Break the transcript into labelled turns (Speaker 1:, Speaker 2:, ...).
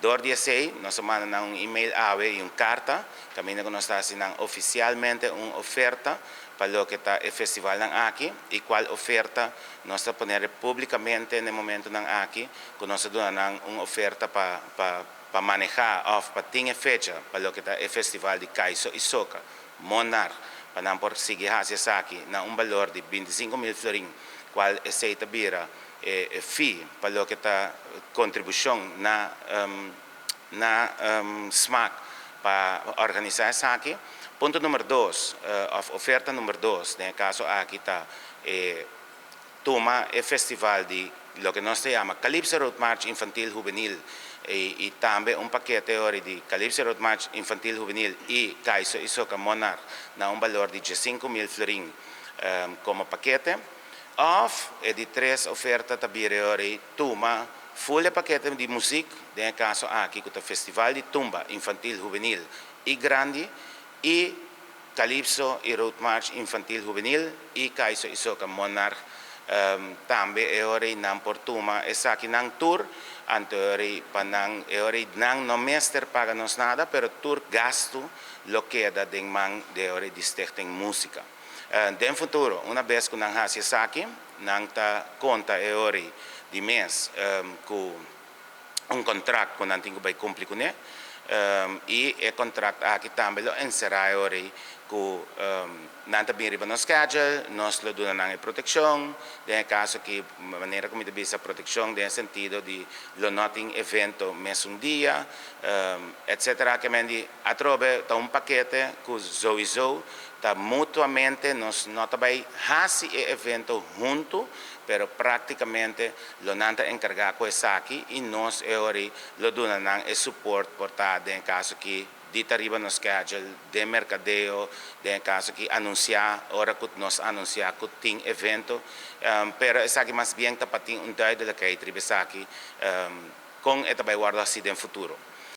Speaker 1: door 16, nos mandan un email ave y una carta, también que nos está haciendo oficialmente una oferta para lo que está el festival aquí y cuál oferta nos está poniendo públicamente en el momento aquí, que nos dan una oferta para manejar, para tener fecha para lo que está el festival de Kaiso y Soca, Monarch, para por seguir hacia aquí, un valor de 25,000 florins, cual es bira fee para lo que está contribución na SMAC para organizar isso aqui. Ponto número 2, oferta número 2, no caso aqui está, toma o festival de lo que nós chamamos Calypso Road March Infantil Juvenil e também paquete de Calypso Road March Infantil Juvenil e Kaiso e Soca Monarch na valor de 5,000 florins como paquete. Of de 3 ofertas também toma full paquete de música, no caso aqui com o festival de tumba infantil juvenil e grande e Calypso e Road March Infantil Juvenil e Kaiso e Soca Monarch também é hora não por tuma é aqui não tour anterior para não mestre paga nos nada, pero tour gasto lo queda de man de hora de stichting música. No futuro, uma vez que nós fazemos aqui, nós conta é hora de mês com contrato que nós temos que cumprir com ele e o contrato aqui também lo encerrar é hora que nós também riba no schedule, nós lo damos a proteção, no caso que maneira como a proteção no sentido de lo noting evento mês dia, etc. Que mendi a trobe tá paquete que sowieso tá mutuamente nós não também fazemos o evento junto, pero praticamente lo nanta encargado com isso aqui e nós agora lo damos o suporte por estar em caso que dita arriba no schedule de mercadeo, em caso que anunciar, hora que nós anunciar que tem evento, pero isso aqui mais bem tá para ter duidelijkheid riba aqui com e também guarda assim no futuro.